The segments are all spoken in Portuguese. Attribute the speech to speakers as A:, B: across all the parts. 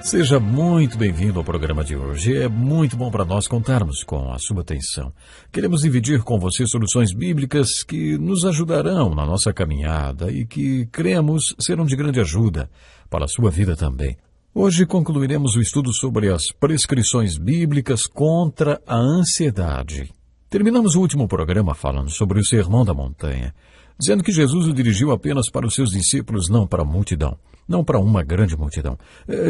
A: Seja muito bem-vindo ao programa de hoje. É muito bom para nós contarmos com a sua atenção. Queremos dividir com você soluções bíblicas que nos ajudarão na nossa caminhada e que cremos serão de grande ajuda para a sua vida também. Hoje concluiremos o estudo sobre as prescrições bíblicas contra a ansiedade. Terminamos o último programa falando sobre o Sermão da Montanha, dizendo que Jesus o dirigiu apenas para os seus discípulos, não para a multidão, não para uma grande multidão.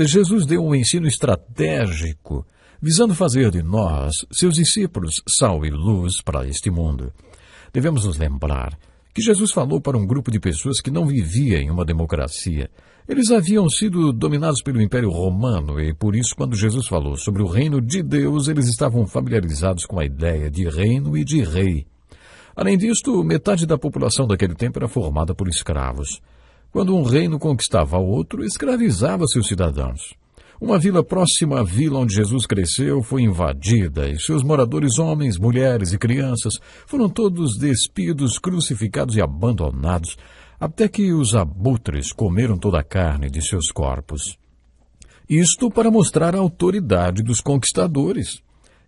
A: Jesus deu um ensino estratégico, visando fazer de nós, seus discípulos, sal e luz para este mundo. Devemos nos lembrar que Jesus falou para um grupo de pessoas que não vivia em uma democracia. Eles haviam sido dominados pelo Império Romano e, por isso, quando Jesus falou sobre o reino de Deus, eles estavam familiarizados com a ideia de reino e de rei. Além disto, metade da população daquele tempo era formada por escravos. Quando um reino conquistava outro, escravizava seus cidadãos. Uma vila próxima à vila onde Jesus cresceu foi invadida e seus moradores, homens, mulheres e crianças, foram todos despidos, crucificados e abandonados, até que os abutres comeram toda a carne de seus corpos. Isto para mostrar a autoridade dos conquistadores.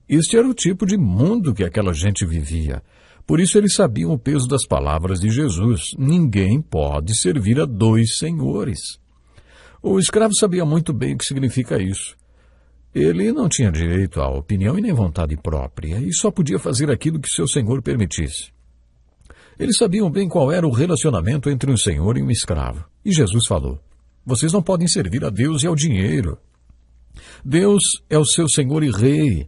A: Este era o tipo de mundo que aquela gente vivia. Por isso eles sabiam o peso das palavras de Jesus. Ninguém pode servir a dois senhores. O escravo sabia muito bem o que significa isso. Ele não tinha direito à opinião e nem vontade própria, e só podia fazer aquilo que seu senhor permitisse. Eles sabiam bem qual era o relacionamento entre um senhor e um escravo. E Jesus falou: vocês não podem servir a Deus e ao dinheiro. Deus é o seu senhor e rei.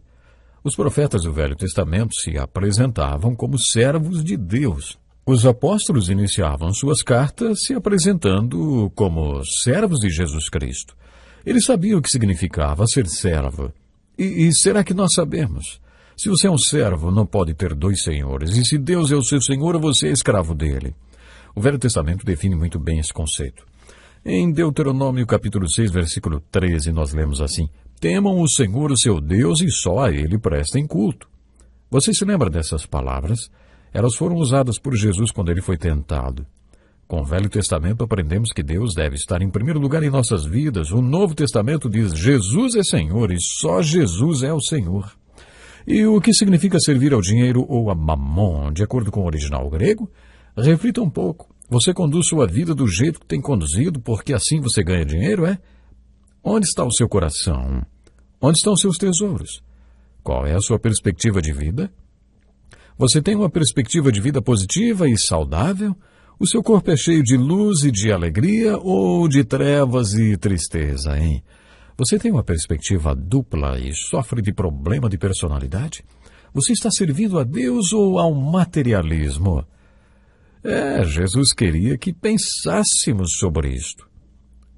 A: Os profetas do Velho Testamento se apresentavam como servos de Deus. Os apóstolos iniciavam suas cartas se apresentando como servos de Jesus Cristo. Eles sabiam o que significava ser servo. E será que nós sabemos? Se você é um servo, não pode ter dois senhores. E se Deus é o seu senhor, você é escravo dele. O Velho Testamento define muito bem esse conceito. Em Deuteronômio capítulo 6, versículo 13, nós lemos assim: temam o Senhor, o seu Deus, e só a Ele prestem culto. Você se lembra dessas palavras? Elas foram usadas por Jesus quando ele foi tentado. Com o Velho Testamento aprendemos que Deus deve estar em primeiro lugar em nossas vidas. O Novo Testamento diz: Jesus é Senhor e só Jesus é o Senhor. E o que significa servir ao dinheiro ou a mamon, de acordo com o original grego? Reflita um pouco. Você conduz sua vida do jeito que tem conduzido porque assim você ganha dinheiro, é? Onde está o seu coração? Onde estão seus tesouros? Qual é a sua perspectiva de vida? Você tem uma perspectiva de vida positiva e saudável? O seu corpo é cheio de luz e de alegria ou de trevas e tristeza, hein? Você tem uma perspectiva dupla e sofre de problema de personalidade? Você está servindo a Deus ou ao materialismo? Jesus queria que pensássemos sobre isto.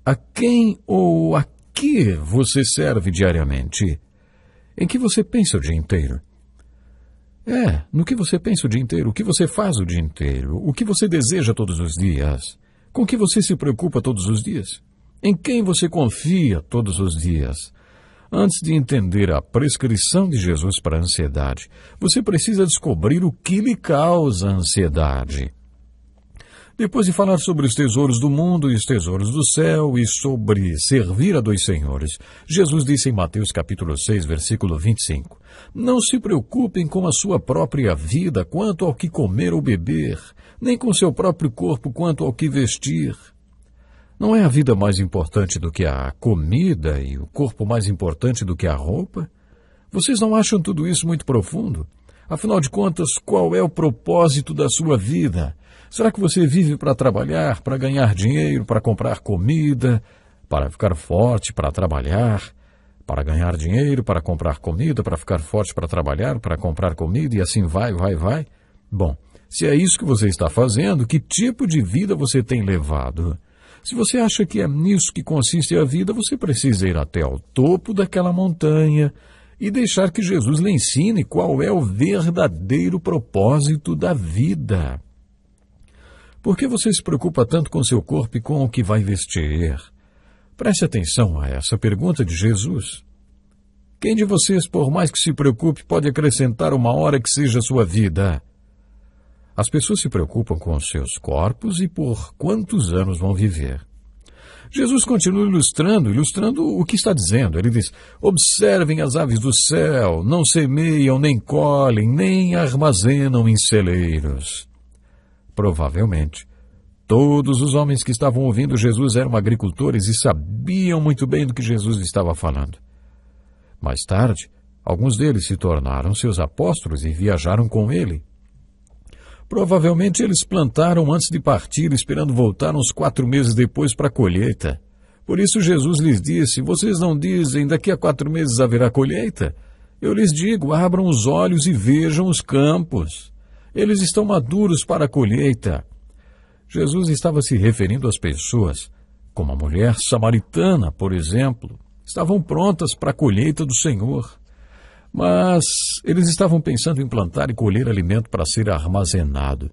A: A quem ou a que você serve diariamente? Em que você pensa o dia inteiro? No que você pensa o dia inteiro, o que você faz o dia inteiro, o que você deseja todos os dias, com que você se preocupa todos os dias, em quem você confia todos os dias. Antes de entender a prescrição de Jesus para a ansiedade, você precisa descobrir o que lhe causa ansiedade. Depois de falar sobre os tesouros do mundo e os tesouros do céu e sobre servir a dois senhores, Jesus disse em Mateus capítulo 6, versículo 25, não se preocupem com a sua própria vida quanto ao que comer ou beber, nem com seu próprio corpo quanto ao que vestir. Não é a vida mais importante do que a comida e o corpo mais importante do que a roupa? Vocês não acham tudo isso muito profundo? Afinal de contas, qual é o propósito da sua vida? Será que você vive para trabalhar, para ganhar dinheiro, para comprar comida, para ficar forte, para trabalhar, para ganhar dinheiro, para comprar comida, para ficar forte, para trabalhar, para comprar comida e assim vai? Bom, se é isso que você está fazendo, que tipo de vida você tem levado? Se você acha que é nisso que consiste a vida, você precisa ir até ao topo daquela montanha e deixar que Jesus lhe ensine qual é o verdadeiro propósito da vida. Por que você se preocupa tanto com seu corpo e com o que vai vestir? Preste atenção a essa pergunta de Jesus. Quem de vocês, por mais que se preocupe, pode acrescentar uma hora que seja a sua vida? As pessoas se preocupam com os seus corpos e por quantos anos vão viver. Jesus continua ilustrando o que está dizendo. Ele diz: observem as aves do céu, não semeiam, nem colhem, nem armazenam em celeiros. Provavelmente, todos os homens que estavam ouvindo Jesus eram agricultores e sabiam muito bem do que Jesus estava falando. Mais tarde, alguns deles se tornaram seus apóstolos e viajaram com ele. Provavelmente eles plantaram antes de partir, esperando voltar uns 4 meses depois para a colheita. Por isso Jesus lhes disse: vocês não dizem, daqui a 4 meses haverá colheita? Eu lhes digo, abram os olhos e vejam os campos. Eles estão maduros para a colheita. Jesus estava se referindo às pessoas, como a mulher samaritana, por exemplo, estavam prontas para a colheita do Senhor. Mas eles estavam pensando em plantar e colher alimento para ser armazenado.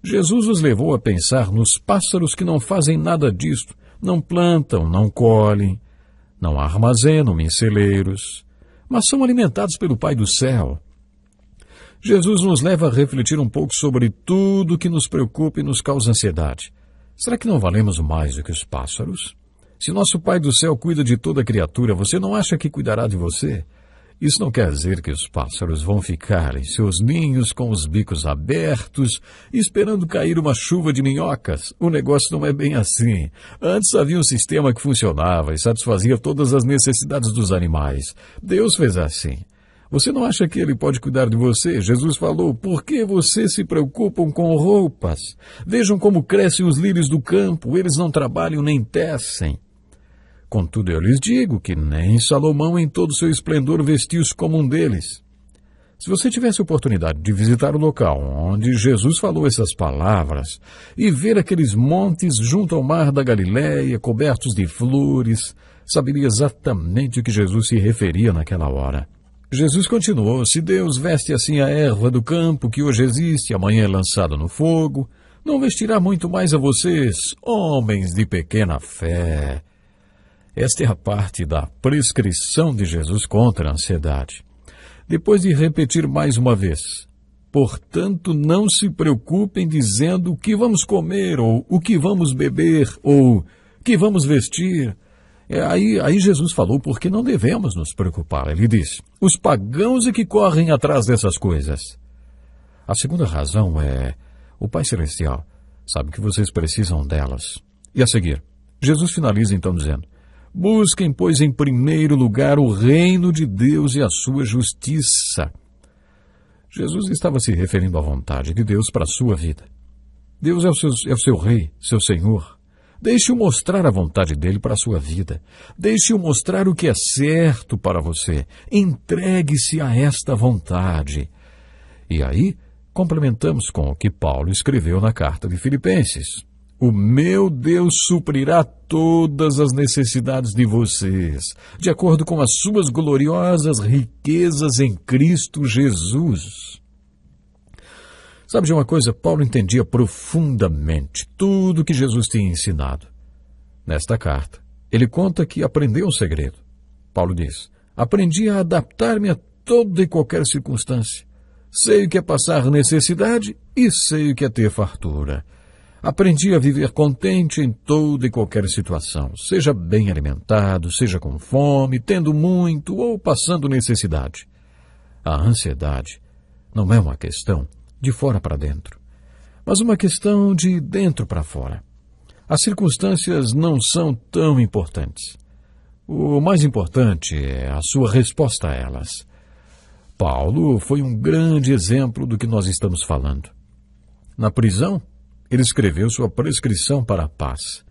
A: Jesus os levou a pensar nos pássaros que não fazem nada disto, não plantam, não colhem, não armazenam em celeiros, mas são alimentados pelo Pai do céu. Jesus nos leva a refletir um pouco sobre tudo que nos preocupa e nos causa ansiedade. Será que não valemos mais do que os pássaros? Se nosso Pai do céu cuida de toda criatura, você não acha que cuidará de você? Isso não quer dizer que os pássaros vão ficar em seus ninhos com os bicos abertos, esperando cair uma chuva de minhocas. O negócio não é bem assim. Antes havia um sistema que funcionava e satisfazia todas as necessidades dos animais. Deus fez assim. Você não acha que Ele pode cuidar de você? Jesus falou: por que vocês se preocupam com roupas? Vejam como crescem os lírios do campo, eles não trabalham nem tecem. Contudo, eu lhes digo que nem Salomão em todo o seu esplendor vestiu-se como um deles. Se você tivesse a oportunidade de visitar o local onde Jesus falou essas palavras e ver aqueles montes junto ao mar da Galileia, cobertos de flores, saberia exatamente o que Jesus se referia naquela hora. Jesus continuou: se Deus veste assim a erva do campo que hoje existe, amanhã é lançada no fogo, não vestirá muito mais a vocês, homens de pequena fé. Esta é a parte da prescrição de Jesus contra a ansiedade. Depois de repetir mais uma vez: portanto, não se preocupem dizendo o que vamos comer, ou o que vamos beber, ou o que vamos vestir. Aí Jesus falou porque não devemos nos preocupar. Ele diz: os pagãos é que correm atrás dessas coisas. A segunda razão é: o Pai Celestial sabe que vocês precisam delas. E a seguir, Jesus finaliza então dizendo: busquem, pois, em primeiro lugar o reino de Deus e a sua justiça. Jesus estava se referindo à vontade de Deus para a sua vida. Deus é o seu rei, seu Senhor. Deixe-o mostrar a vontade dele para a sua vida. Deixe-o mostrar o que é certo para você. Entregue-se a esta vontade. E aí, complementamos com o que Paulo escreveu na carta de Filipenses: o meu Deus suprirá todas as necessidades de vocês, de acordo com as suas gloriosas riquezas em Cristo Jesus. Sabe de uma coisa? Paulo entendia profundamente tudo que Jesus tinha ensinado. Nesta carta, ele conta que aprendeu um segredo. Paulo diz: aprendi a adaptar-me a toda e qualquer circunstância. Sei o que é passar necessidade e sei o que é ter fartura. Aprendi a viver contente em toda e qualquer situação, seja bem alimentado, seja com fome, tendo muito ou passando necessidade. A ansiedade não é uma questão de fora para dentro, mas uma questão de dentro para fora. As circunstâncias não são tão importantes. O mais importante é a sua resposta a elas. Paulo foi um grande exemplo do que nós estamos falando. Na prisão, ele escreveu sua prescrição para a paz.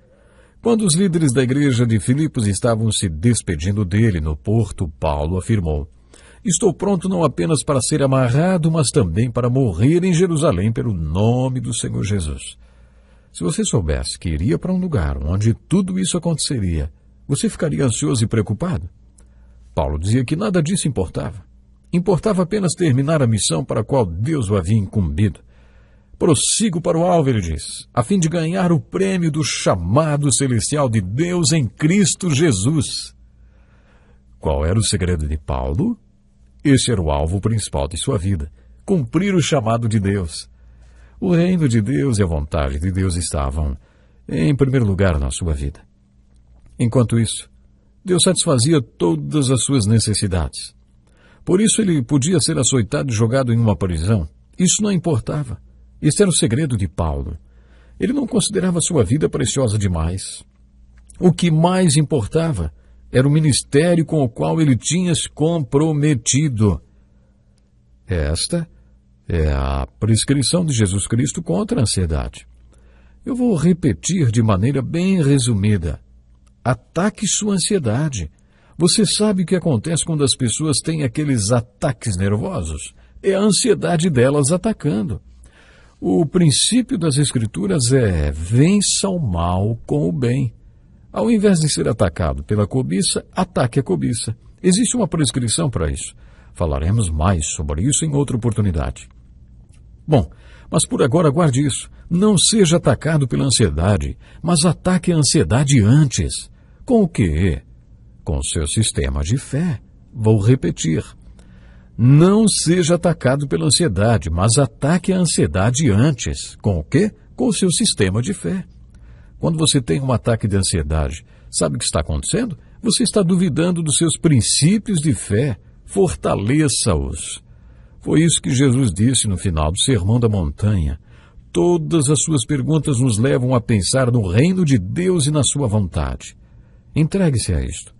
A: Quando os líderes da igreja de Filipos estavam se despedindo dele no porto, Paulo afirmou: estou pronto não apenas para ser amarrado, mas também para morrer em Jerusalém pelo nome do Senhor Jesus. Se você soubesse que iria para um lugar onde tudo isso aconteceria, você ficaria ansioso e preocupado? Paulo dizia que nada disso importava. Importava apenas terminar a missão para a qual Deus o havia incumbido. Prossigo para o alvo, ele diz, a fim de ganhar o prêmio do chamado celestial de Deus em Cristo Jesus. Qual era o segredo de Paulo? Este era o alvo principal de sua vida: cumprir o chamado de Deus. O reino de Deus e a vontade de Deus estavam em primeiro lugar na sua vida. Enquanto isso, Deus satisfazia todas as suas necessidades. Por isso ele podia ser açoitado e jogado em uma prisão. Isso não importava. Este era o segredo de Paulo. Ele não considerava sua vida preciosa demais. O que mais importava era o ministério com o qual ele tinha se comprometido. Esta é a prescrição de Jesus Cristo contra a ansiedade. Eu vou repetir de maneira bem resumida. Ataque sua ansiedade. Você sabe o que acontece quando as pessoas têm aqueles ataques nervosos? É a ansiedade delas atacando. O princípio das Escrituras é: vença o mal com o bem. Ao invés de ser atacado pela cobiça, ataque a cobiça. Existe uma prescrição para isso. Falaremos mais sobre isso em outra oportunidade. Bom, mas por agora guarde isso. Não seja atacado pela ansiedade, mas ataque a ansiedade antes. Com o quê? Com o seu sistema de fé. Vou repetir. Não seja atacado pela ansiedade, mas ataque a ansiedade antes. Com o quê? Com o seu sistema de fé. Quando você tem um ataque de ansiedade, sabe o que está acontecendo? Você está duvidando dos seus princípios de fé. Fortaleça-os. Foi isso que Jesus disse no final do Sermão da Montanha. Todas as suas perguntas nos levam a pensar no reino de Deus e na sua vontade. Entregue-se a isto.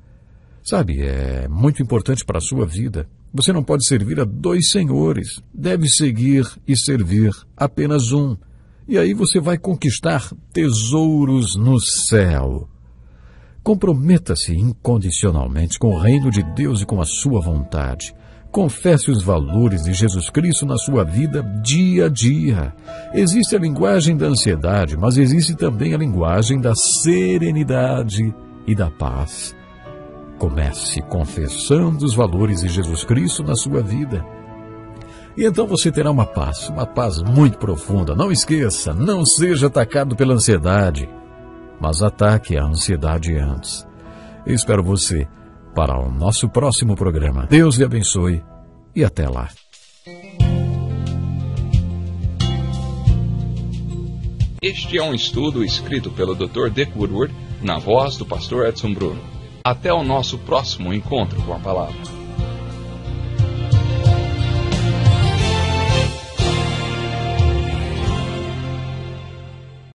A: Sabe, é muito importante para a sua vida. Você não pode servir a 2 senhores. Deve seguir e servir apenas um. E aí você vai conquistar tesouros no céu. Comprometa-se incondicionalmente com o reino de Deus e com a sua vontade. Confesse os valores de Jesus Cristo na sua vida dia a dia. Existe a linguagem da ansiedade, mas existe também a linguagem da serenidade e da paz. Comece confessando os valores de Jesus Cristo na sua vida. E então você terá uma paz muito profunda. Não esqueça, não seja atacado pela ansiedade, mas ataque a ansiedade antes. Eu espero você para o nosso próximo programa. Deus lhe abençoe e até lá.
B: Este é um estudo escrito pelo Dr. Dick Woodward, na voz do pastor Edson Bruno. Até o nosso próximo encontro com a palavra.